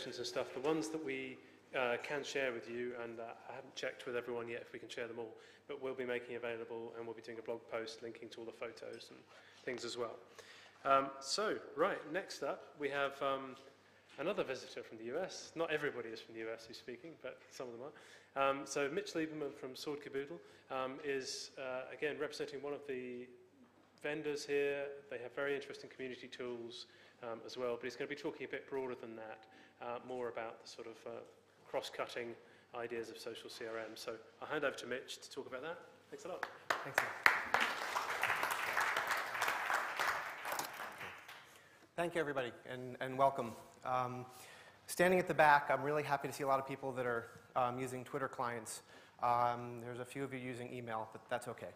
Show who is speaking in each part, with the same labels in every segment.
Speaker 1: and stuff, the ones that we can share with you, and I haven't checked with everyone yet if we can share them all, but we'll be making available, and we'll be doing a blog post linking to all the photos and things as well. Right, next up we have another visitor from the US. Not everybody is from the US who's speaking, but some of them are. So Mitch Lieberman from Ciboodle is, again, representing one of the vendors here. They have very interesting community tools as well, but he's going to be talking a bit broader than that, more about the sort of cross-cutting ideas of social CRM. So I'll hand over to Mitch to talk about that. Thanks a lot.
Speaker 2: Thanks a lot. Thank you, everybody, and welcome. Standing at the back, I'm really happy to see a lot of people that are using Twitter clients. There's a few of you using email, but that's okay.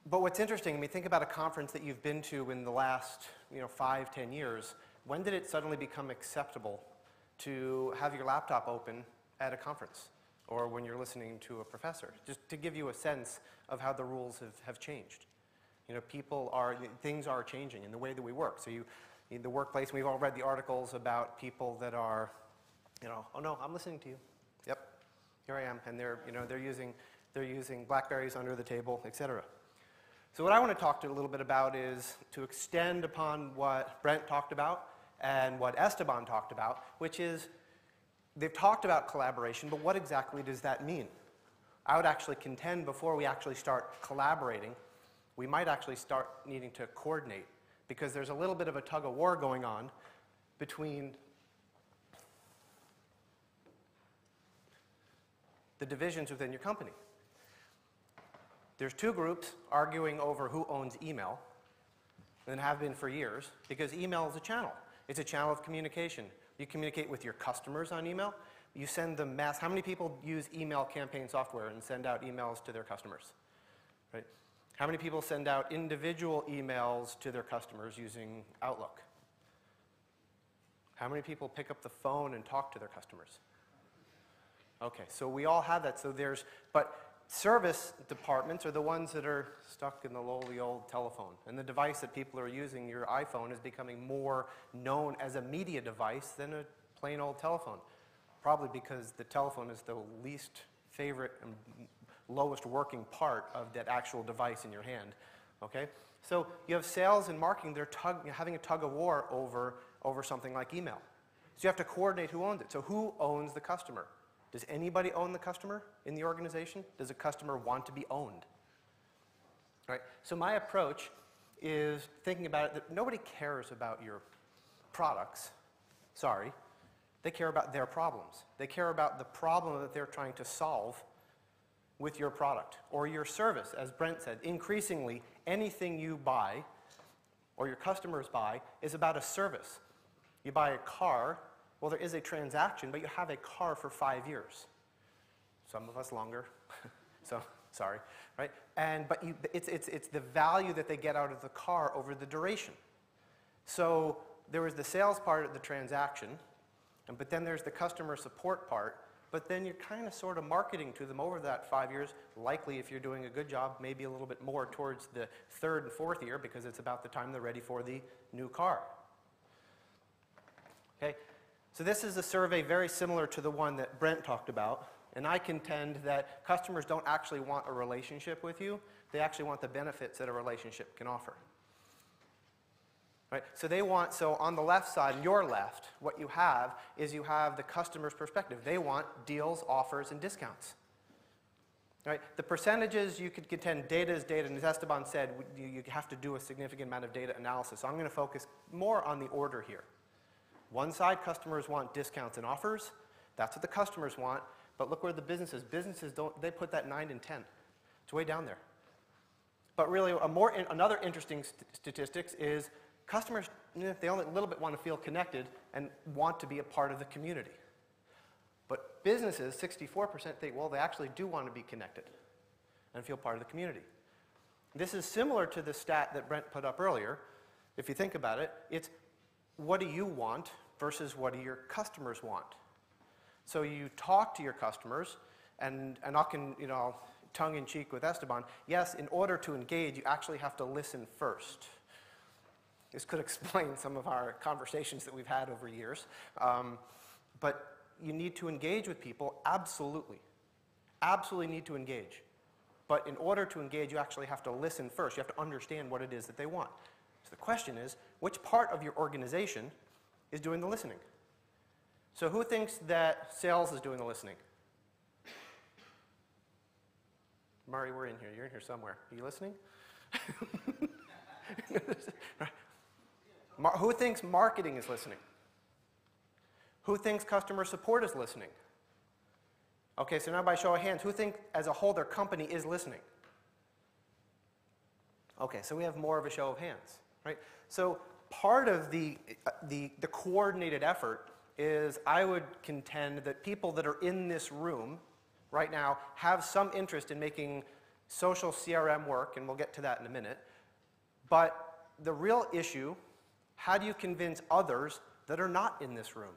Speaker 2: But what's interesting, I mean, think about a conference that you've been to in the last 5, 10 years. When did it suddenly become acceptable to have your laptop open at a conference or when you're listening to a professor? Just to give you a sense of how the rules have changed. Things are changing in the way that we work. So in the workplace, we've all read the articles about people that are, oh no, I'm listening to you. Yep, here I am, and they're using BlackBerries under the table, etc. So what I want to talk to you a little bit about is to extend upon what Brent talked about and what Esteban talked about, which is they've talked about collaboration, but what exactly does that mean? I would actually contend before we actually start collaborating, we might actually start needing to coordinate, because there's a little bit of a tug of war going on between the divisions within your company. There's two groups arguing over who owns email, and have been for years, because email is a channel. It's a channel of communication. You communicate with your customers on email. You send them mass. How many people use email campaign software and send out emails to their customers? Right? How many people send out individual emails to their customers using Outlook? How many people pick up the phone and talk to their customers? Okay, so we all have that. So but service departments are the ones that are stuck in the lowly old telephone. And the device that people are using, your iPhone, is becoming more known as a media device than a plain old telephone. Probably because the telephone is the least favorite and lowest working part of that actual device in your hand. Okay? So you have sales and marketing, they're having a tug of war over something like email. So you have to coordinate who owns it. So who owns the customer? Does anybody own the customer in the organization? Does a customer want to be owned? Right? So my approach is thinking about it that nobody cares about your products. Sorry. They care about their problems. They care about the problem that they're trying to solve with your product or your service. As Brent said, increasingly anything you buy or your customers buy is about a service. You buy a car, well, there is a transaction, but you have a car for 5 years. Some of us longer, so sorry, right? But it's the value that they get out of the car over the duration. So there is the sales part of the transaction, but then there's the customer support part, but then you're kind of sort of marketing to them over that 5 years, likely if you're doing a good job, maybe a little bit more towards the 3rd and 4th year because it's about the time they're ready for the new car. Okay, so this is a survey very similar to the one that Brent talked about, and I contend that customers don't actually want a relationship with you, they actually want the benefits that a relationship can offer. Right? So on the left side, your left, what you have is you have the customer's perspective. They want deals, offers, and discounts. Right? The percentages, you could contend data is data, and as Esteban said, you have to do a significant amount of data analysis. So I'm going to focus more on the order here. One side, customers want discounts and offers. That's what the customers want. But look where the businesses don't, they put that 9 and 10. It's way down there. But really, another interesting statistics is customers, they only a little bit want to feel connected and want to be a part of the community. But businesses, 64% think, well, they actually do want to be connected and feel part of the community. This is similar to the stat that Brent put up earlier. If you think about it, it's what do you want versus what do your customers want? So you talk to your customers, and I can, tongue-in-cheek with Esteban, yes, in order to engage, you actually have to listen first. This could explain some of our conversations that we've had over years. But you need to engage with people, absolutely. Absolutely need to engage. But in order to engage, you actually have to listen first. You have to understand what it is that they want. So the question is, which part of your organization is doing the listening? So who thinks that sales is doing the listening? Murray, we're in here. You're in here somewhere. Are you listening? Who thinks marketing is listening? Who thinks customer support is listening? Okay, so now by show of hands, who think as a whole their company is listening? Okay, so we have more of a show of hands, right? So part of the coordinated effort is, I would contend that people that are in this room right now have some interest in making social CRM work, and we'll get to that in a minute. But the real issue, how do you convince others that are not in this room?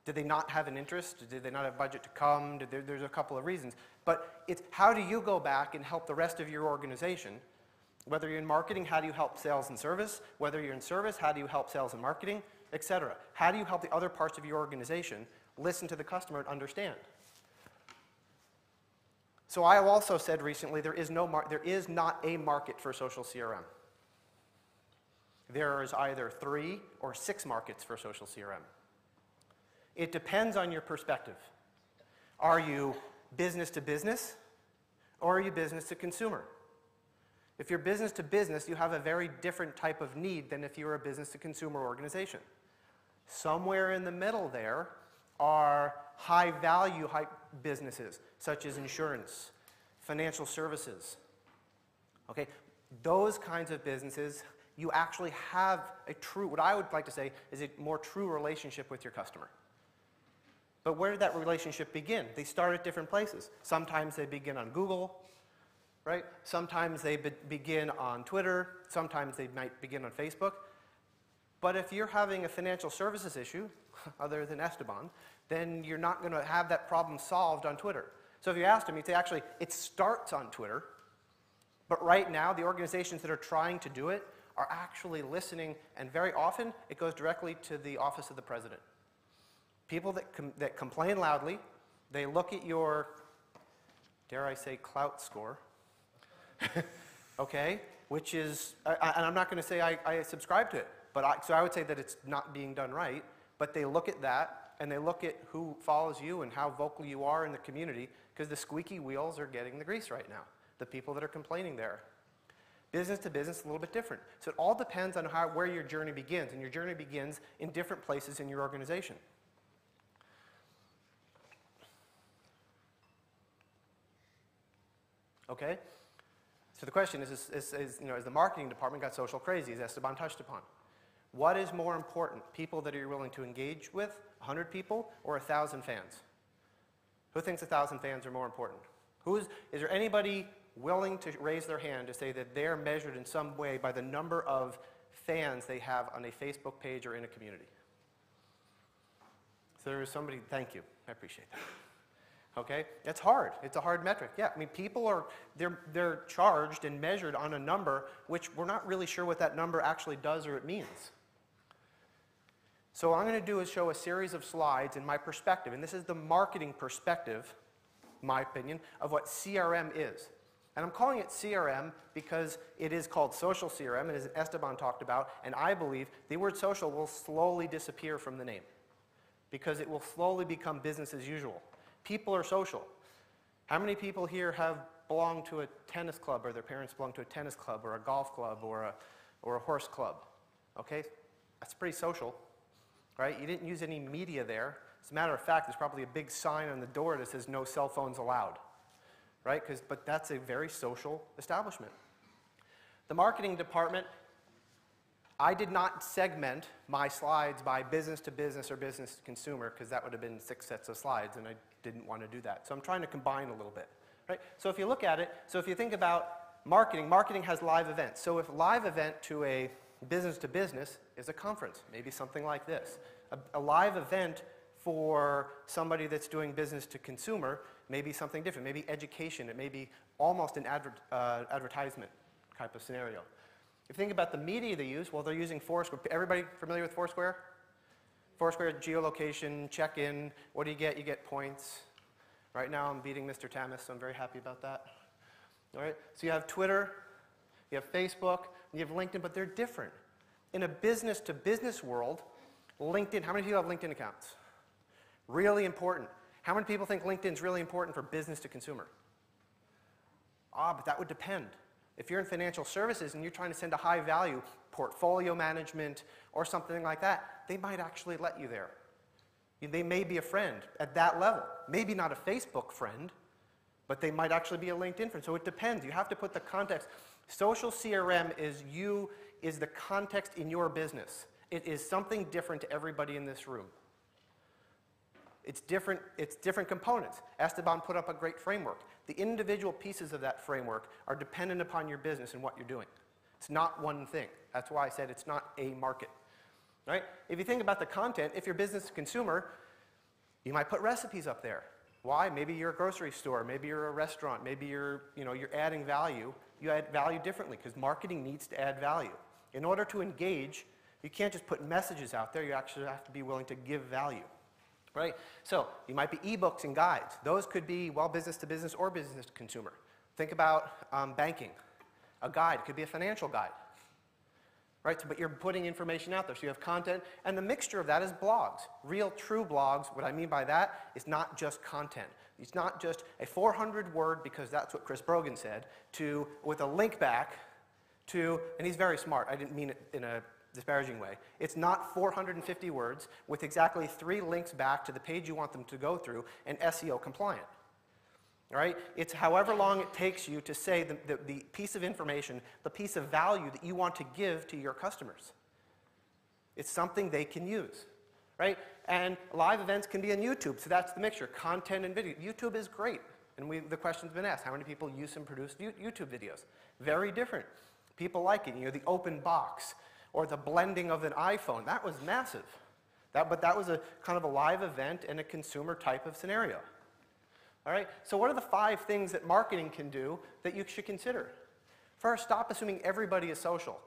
Speaker 2: Did they not have an interest? Did they not have budget to come? There's a couple of reasons. But it's how do you go back and help the rest of your organization? Whether you're in marketing, how do you help sales and service? Whether you're in service, how do you help sales and marketing, etc.? How do you help the other parts of your organization listen to the customer and understand? So I have also said recently there is not a market for social CRM. There is either 3 or 6 markets for social CRM. It depends on your perspective. Are you business to business, or are you business to consumer? If you're business to business, you have a very different type of need than if you're a business to consumer organization. Somewhere in the middle there are high value businesses, such as insurance, financial services. Okay, those kinds of businesses, you actually have a true, what I would like to say is a more true relationship with your customer. But where did that relationship begin? They start at different places. Sometimes they begin on Google, right? Sometimes they begin on Twitter. Sometimes they might begin on Facebook. But if you're having a financial services issue, other than Esteban, then you're not going to have that problem solved on Twitter. So if you asked him, he'd say, actually, it starts on Twitter. But right now, the organizations that are trying to do it are actually listening, and very often, it goes directly to the office of the president. People that complain loudly, they look at your, dare I say, clout score, okay, which is, and I'm not going to say I subscribe to it, but so I would say that it's not being done right, but they look at that, and they look at who follows you and how vocal you are in the community, because the squeaky wheels are getting the grease right now, the people that are complaining there. Business to business is a little bit different. So it all depends on where your journey begins, and your journey begins in different places in your organization. Okay? So the question is the marketing department got social crazy, as Esteban touched upon? What is more important, people that you're willing to engage with, 100 people, or 1,000 fans? Who thinks 1,000 fans are more important? Is there anybody willing to raise their hand to say that they're measured in some way by the number of fans they have on a Facebook page or in a community? So there is somebody, thank you, I appreciate that. Okay, it's hard. It's a hard metric. Yeah, I mean, people are, they're charged and measured on a number which we're not really sure what that number actually does or it means. So what I'm going to do is show a series of slides in my perspective, and this is the marketing perspective, my opinion, of what CRM is. And I'm calling it CRM because it is called Social CRM, and as Esteban talked about, and I believe the word social will slowly disappear from the name because it will slowly become business as usual. People are social. How many people here have belonged to a tennis club, or their parents belong to a tennis club, or a golf club, or a horse club? Okay, that's pretty social, right? You didn't use any media there. As a matter of fact, there's probably a big sign on the door that says no cell phones allowed, right? But that's a very social establishment. The marketing department, I did not segment my slides by business to business or business to consumer, because that would have been 6 sets of slides, and I didn't want to do that. So I'm trying to combine a little bit, right? So if you look at it, so if you think about marketing, marketing has live events. So if live event to a business to business is a conference, maybe something like this. A live event for somebody that's doing business to consumer may be something different, maybe education, it may be almost an advertisement type of scenario. If you think about the media they use, well, they're using Foursquare. Everybody familiar with Foursquare? Foursquare, geolocation, check-in. What do you get? You get points. Right now I'm beating Mr. Tamas, so I'm very happy about that. All right, so you have Twitter, you have Facebook, and you have LinkedIn, but they're different. In a business-to-business world, LinkedIn, how many people have LinkedIn accounts? Really important. How many people think LinkedIn is really important for business to consumer? But that would depend. If you're in financial services and you're trying to send a high value portfolio management or something like that, they might actually let you there. They may be a friend at that level. Maybe not a Facebook friend, but they might actually be a LinkedIn friend. So it depends. You have to put the context. Social CRM is the context in your business. It is something different to everybody in this room. It's different components. Esteban put up a great framework. The individual pieces of that framework are dependent upon your business and what you're doing. It's not one thing. That's why I said it's not a market. Right? If you think about the content, if you're business to consumer, you might put recipes up there. Why? Maybe you're a grocery store, maybe you're a restaurant, maybe you're adding value. You add value differently because marketing needs to add value. In order to engage, you can't just put messages out there, you actually have to be willing to give value. Right? So you might be ebooks and guides. Those could be, well, business to business or business to consumer. Think about banking. A guide could be a financial guide. Right? So, but you're putting information out there. So you have content, and the mixture of that is blogs. Real, true blogs. What I mean by that is not just content. It's not just a 400-word, because that's what Chris Brogan said, with a link back to, and he's very smart. I didn't mean it in a disparaging way. It's not 450 words with exactly 3 links back to the page you want them to go through and SEO compliant. All right? It's however long it takes you to say the piece of information, the piece of value that you want to give to your customers. It's something they can use. Right? And live events can be on YouTube, so that's the mixture, content and video. YouTube is great. And the question's been asked, how many people use and produce YouTube videos? Very different. People like it. The open box, or the blending of an iPhone. That was massive. But that was a kind of a live event and a consumer type of scenario. All right? So what are the 5 things that marketing can do that you should consider? First, stop assuming everybody is social.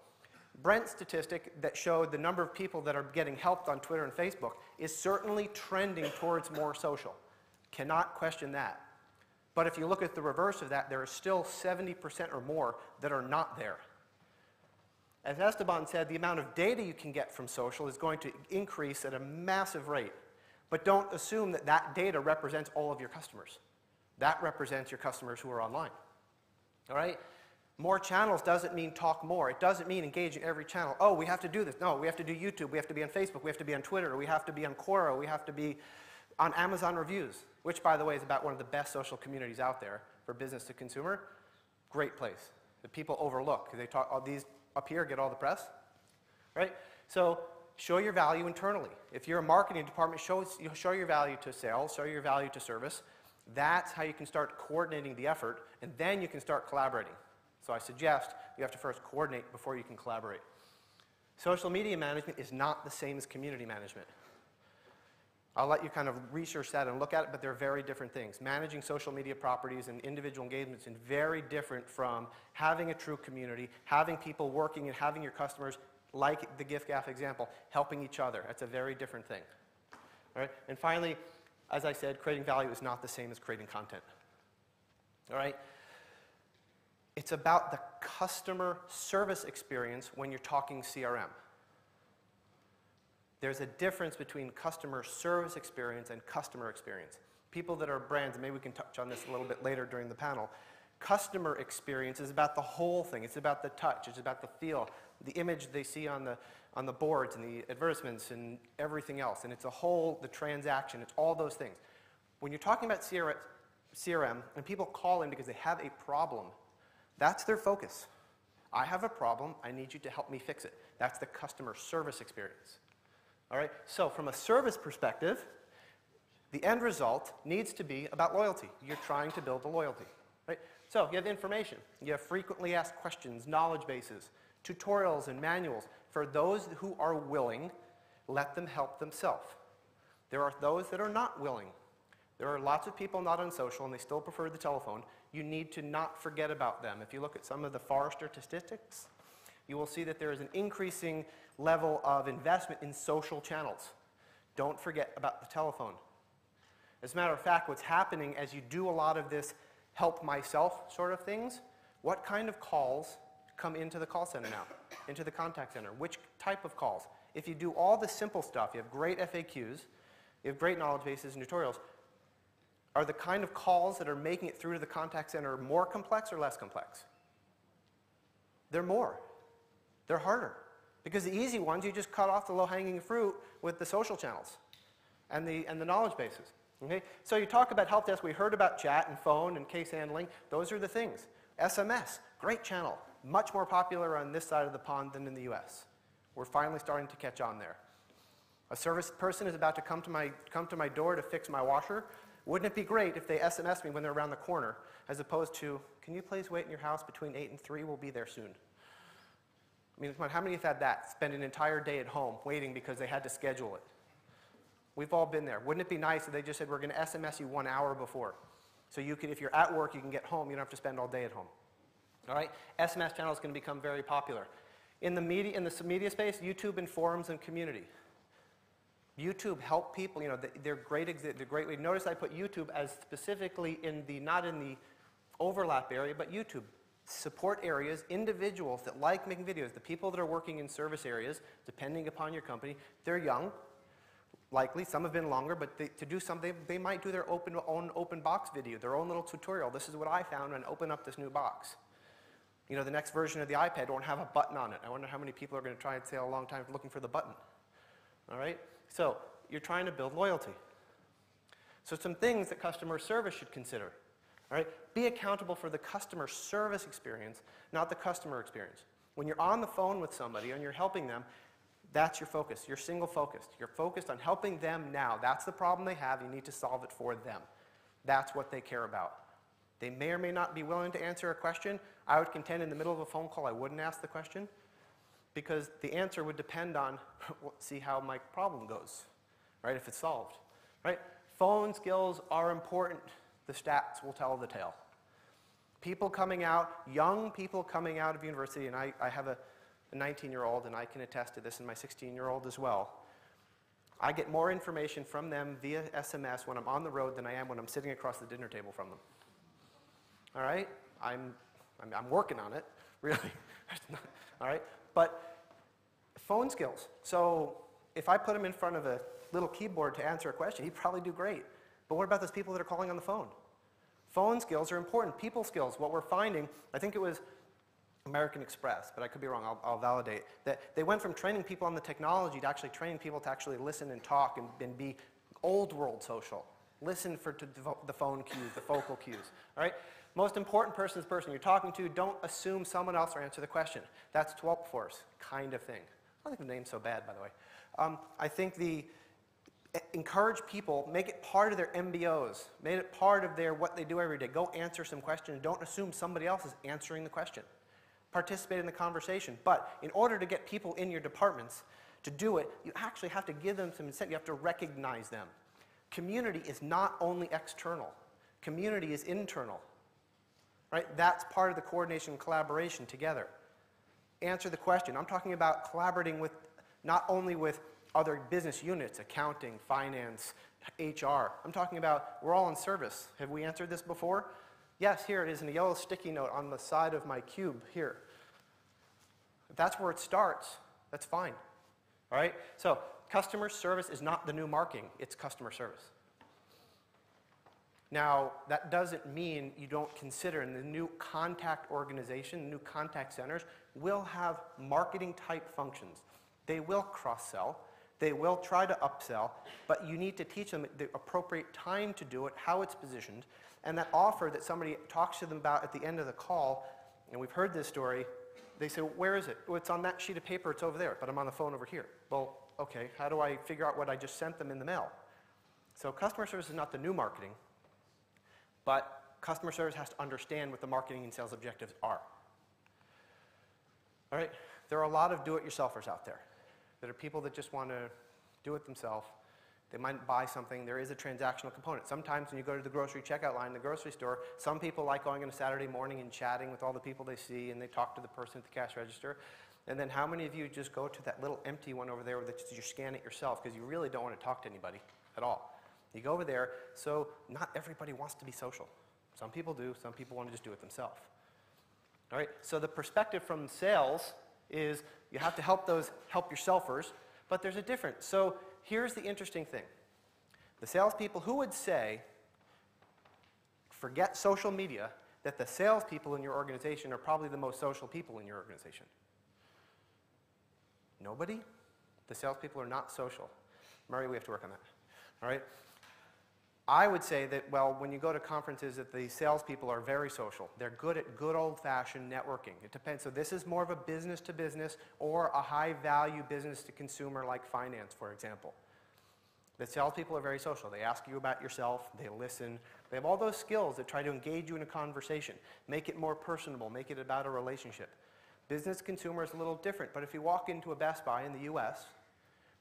Speaker 2: Brent's statistic that showed the number of people that are getting helped on Twitter and Facebook is certainly trending towards more social. Cannot question that. But if you look at the reverse of that, there are still 70% or more that are not there. As Esteban said, the amount of data you can get from social is going to increase at a massive rate. But don't assume that that data represents all of your customers. That represents your customers who are online. All right? More channels doesn't mean talk more. It doesn't mean engage in every channel. Oh, we have to do this. No, we have to do YouTube. We have to be on Facebook. We have to be on Twitter. We have to be on Quora. We have to be on Amazon Reviews, which, by the way, is about one of the best social communities out there for business to consumer. Great place that people overlook. They talk, all these up here get all the press, right? So show your value internally. If you're a marketing department, show your value to sales, show your value to service. That's how you can start coordinating the effort, and then you can start collaborating. So I suggest you have to first coordinate before you can collaborate. Social media management is not the same as community management. I'll let you kind of research that and look at it, but they're very different things. Managing social media properties and individual engagements is very different from having a true community, having people working and having your customers, like the gift gaff example, helping each other. That's a very different thing. All right? And finally, as I said, creating value is not the same as creating content. All right? It's about the customer service experience when you're talking CRM. There's a difference between customer service experience and customer experience. People that are brands, and maybe we can touch on this a little bit later during the panel, customer experience is about the whole thing. It's about the touch, it's about the feel, the image they see on the boards and the advertisements and everything else. And it's a whole, the transaction, it's all those things. When you're talking about CRM, and people call in because they have a problem, that's their focus. I have a problem, I need you to help me fix it. That's the customer service experience. All right, so from a service perspective, the end result needs to be about loyalty. You're trying to build the loyalty, right? So you have information. You have frequently asked questions, knowledge bases, tutorials and manuals. For those who are willing, let them help themselves. There are those that are not willing. There are lots of people not on social and they still prefer the telephone. You need to not forget about them. If you look at some of the Forrester statistics, you will see that there is an increasing level of investment in social channels. Don't forget about the telephone. As a matter of fact, what's happening as you do a lot of this help myself sort of things, what kind of calls come into the call center now, into the contact center? Which type of calls? If you do all the simple stuff, you have great FAQs, you have great knowledge bases and tutorials, are the kind of calls that are making it through to the contact center more complex or less complex? They're more. They're harder. Because the easy ones, you just cut off the low-hanging fruit with the social channels and the knowledge bases. Okay? So you talk about help desk, we heard about chat and phone and case handling. Those are the things. SMS, great channel. Much more popular on this side of the pond than in the US. We're finally starting to catch on there. A service person is about to come to my door to fix my washer. Wouldn't it be great if they SMS me when they're around the corner, as opposed to, can you please wait in your house between 8 and 3? We'll be there soon. I mean, come on, how many have had that? Spend an entire day at home waiting because they had to schedule it. We've all been there. Wouldn't it be nice if they just said, we're going to SMS you 1 hour before? So you can, if you're at work, you can get home. You don't have to spend all day at home. All right? SMS channel is going to become very popular. In the media space, YouTube and forums and community. YouTube help people, you know, they're great. Notice I put YouTube as specifically in the, not in the overlap area, but YouTube. Support areas, individuals that like making videos, the people that are working in service areas, depending upon your company, they're young, likely, some have been longer, but to do something, they might do their own open box video, their own little tutorial. This is what I found when I opened up this new box. You know, the next version of the iPad won't have a button on it. I wonder how many people are going to try and stay a long time looking for the button. All right? So, you're trying to build loyalty. So some things that customer service should consider. All right? Be accountable for the customer service experience, not the customer experience. When you're on the phone with somebody and you're helping them, that's your focus. You're single focused. You're focused on helping them now. That's the problem they have. You need to solve it for them. That's what they care about. They may or may not be willing to answer a question. I would contend in the middle of a phone call I wouldn't ask the question because the answer would depend on see how my problem goes, right, if it's solved. Right? Phone skills are important. The stats will tell the tale. People coming out, young people coming out of university, and I have a 19-year-old, and I can attest to this, and my 16-year-old as well. I get more information from them via SMS when I'm on the road than I am when I'm sitting across the dinner table from them. All right? I'm working on it, really. All right? But phone skills. So if I put him in front of a little keyboard to answer a question, he'd probably do great. But what about those people that are calling on the phone? Phone skills are important. People skills. What we're finding, I think it was American Express, but I could be wrong, I'll validate, that they went from training people on the technology to actually training people to actually listen and talk and be old world social. Listen to the phone cues, the focal cues. All right? Most important person is the person you're talking to. Don't assume someone else will answer the question. That's 12th force kind of thing. I don't think the name's so bad, by the way. I think encourage people, make it part of their MBOs, make it part of what they do every day. Go answer some questions. Don't assume somebody else is answering the question. Participate in the conversation. But in order to get people in your departments to do it, you actually have to give them some incentive. You have to recognize them. Community is not only external. Community is internal. Right? That's part of the coordination and collaboration together. Answer the question. I'm talking about collaborating with not only with other business units, accounting, finance, HR. I'm talking about we're all in service. Have we answered this before? Yes, here it is in a yellow sticky note on the side of my cube here. If that's where it starts, that's fine. All right? So customer service is not the new marketing. It's customer service. Now, that doesn't mean you don't consider in the new contact organization, new contact centers, will have marketing type functions. They will cross-sell. They will try to upsell, but you need to teach them the appropriate time to do it, how it's positioned, and that offer that somebody talks to them about at the end of the call, and we've heard this story, they say, where is it? Well, it's on that sheet of paper, it's over there, but I'm on the phone over here. Well, okay, how do I figure out what I just sent them in the mail? So customer service is not the new marketing, but customer service has to understand what the marketing and sales objectives are. All right, there are a lot of do-it-yourselfers out there. That are people that just want to do it themselves. They might buy something. There is a transactional component. Sometimes when you go to the grocery checkout line in the grocery store, some people like going on a Saturday morning and chatting with all the people they see, and they talk to the person at the cash register. And then how many of you just go to that little empty one over there that you scan it yourself because you really don't want to talk to anybody at all? You go over there, so not everybody wants to be social. Some people do, some people want to just do it themselves. All right, so the perspective from sales is you have to help yourselfers, but there's a difference. So here's the interesting thing. The salespeople who would say, forget social media, that the salespeople in your organization are probably the most social people in your organization. Nobody? The salespeople are not social. Murray, we have to work on that. All right? I would say that, well, when you go to conferences, that the salespeople are very social. They're good at good old-fashioned networking. It depends. So this is more of a business-to-business or a high-value business-to-consumer like finance, for example. The salespeople are very social. They ask you about yourself. They listen. They have all those skills that try to engage you in a conversation, make it more personable, make it about a relationship. Business-consumer is a little different, but if you walk into a Best Buy in the US,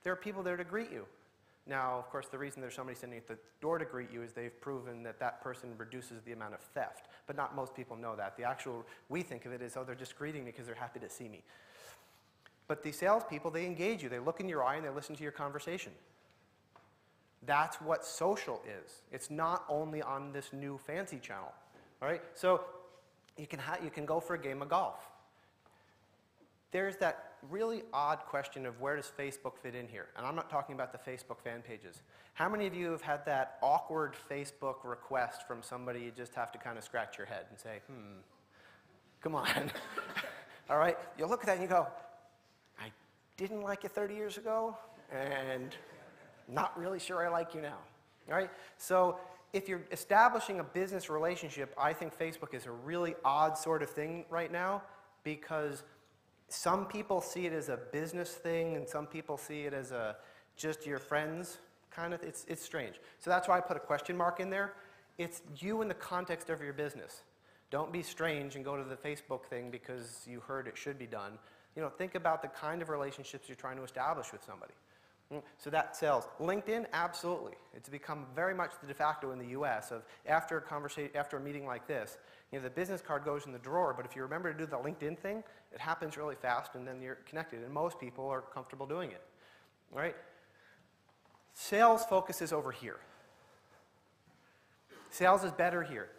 Speaker 2: there are people there to greet you. Now, of course, the reason there's somebody standing at the door to greet you is they've proven that that person reduces the amount of theft. But not most people know that. We think of it as, oh, they're just greeting me because they're happy to see me. But the salespeople, they engage you. They look in your eye and they listen to your conversation. That's what social is. It's not only on this new fancy channel. All right? So you can go for a game of golf. There's that really odd question of where does Facebook fit in here? And I'm not talking about the Facebook fan pages. How many of you have had that awkward Facebook request from somebody you just have to kind of scratch your head and say, come on. All right? You look at that and you go, I didn't like you 30 years ago, and not really sure I like you now. All right? So if you're establishing a business relationship, I think Facebook is a really odd sort of thing right now because some people see it as a business thing, and some people see it as just your friends kind of. It's strange. So that's why I put a question mark in there. It's you in the context of your business. Don't be strange and go to the Facebook thing because you heard it should be done. You know, think about the kind of relationships you're trying to establish with somebody. So that sells. LinkedIn, absolutely. It's become very much the de facto in the US of after a meeting like this, you know, the business card goes in the drawer, but if you remember to do the LinkedIn thing, it happens really fast and then you're connected, and most people are comfortable doing it. All right? Sales focuses over here. Sales is better here.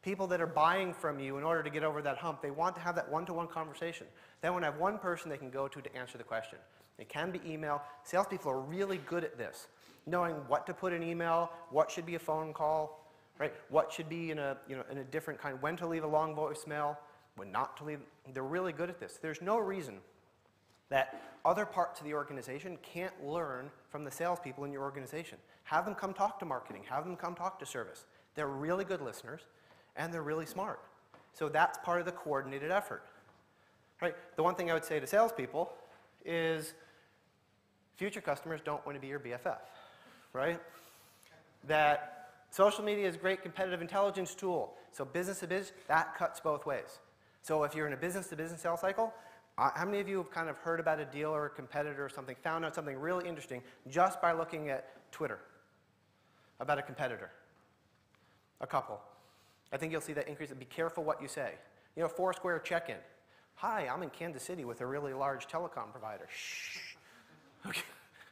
Speaker 2: People that are buying from you in order to get over that hump, they want to have that one-to-one conversation. Then when I have one person they can go to answer the question. It can be email. Salespeople are really good at this, knowing what to put in email, what should be a phone call, right? What should be in a different kind, when to leave a long voicemail, when not to leave. They're really good at this. There's no reason that other parts of the organization can't learn from the salespeople in your organization. Have them come talk to marketing. Have them come talk to service. They're really good listeners, and they're really smart. So that's part of the coordinated effort. Right? The one thing I would say to salespeople is future customers don't want to be your BFF, right? That social media is a great competitive intelligence tool. So business to business, that cuts both ways. So if you're in a business to business sales cycle, how many of you have kind of heard about a deal or a competitor or something, found out something really interesting just by looking at Twitter about a competitor? A couple. I think you'll see that increase. Be careful what you say. You know, Foursquare check-in. Hi, I'm in Kansas City with a really large telecom provider. Shh. Okay.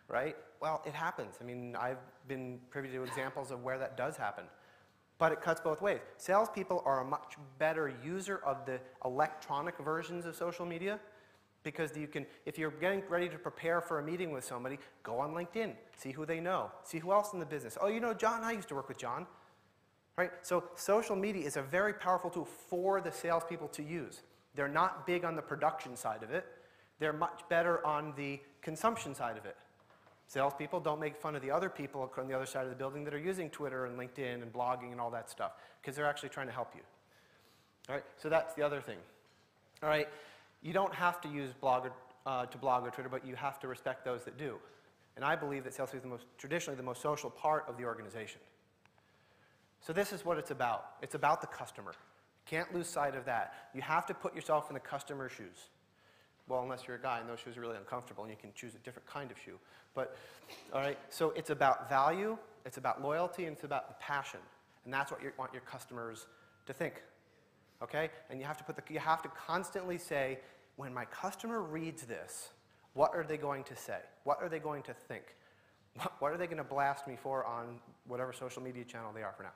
Speaker 2: Right? Well, it happens. I mean, I've been privy to examples of where that does happen. But it cuts both ways. Salespeople are a much better user of the electronic versions of social media because you can, if you're getting ready to prepare for a meeting with somebody, go on LinkedIn, see who they know, see who else in the business. Oh, you know John? I used to work with John. Right? So social media is a very powerful tool for the salespeople to use. They're not big on the production side of it. They're much better on the consumption side of it. Salespeople don't make fun of the other people on the other side of the building that are using Twitter and LinkedIn and blogging and all that stuff because they're actually trying to help you. All right? So that's the other thing. All right? You don't have to use blog or Twitter, but you have to respect those that do. And I believe that sales is traditionally the most social part of the organization. So this is what it's about. It's about the customer. Can't lose sight of that. You have to put yourself in the customer's shoes. Well, unless you're a guy and those shoes are really uncomfortable and you can choose a different kind of shoe. But, all right, so it's about value, it's about loyalty, and it's about the passion. And that's what you want your customers to think. Okay? And you have to constantly say, when my customer reads this, what are they going to say? What are they going to think? What are they going to blast me for on whatever social media channel they are for now?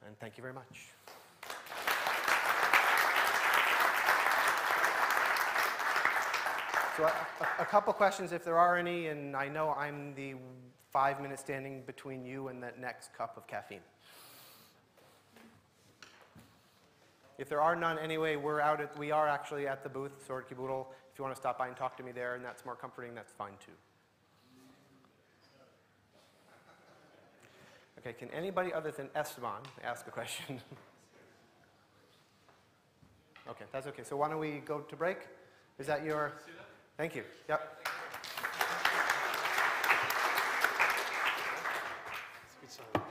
Speaker 2: And thank you very much. So a couple questions, if there are any, and I know I'm the 5 minutes standing between you and that next cup of caffeine. If there are none anyway, we are actually at the booth, Social Ciboodle. If you want to stop by and talk to me there and that's more comforting, that's fine too. Okay, can anybody other than Esteban ask a question? Okay, that's okay. So why don't we go to break? Is that your... Thank you. Yep.
Speaker 1: That's a good sign.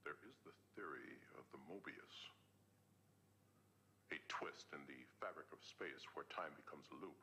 Speaker 3: There is the theory of the Mobius, a twist in the fabric of space where time becomes a loop.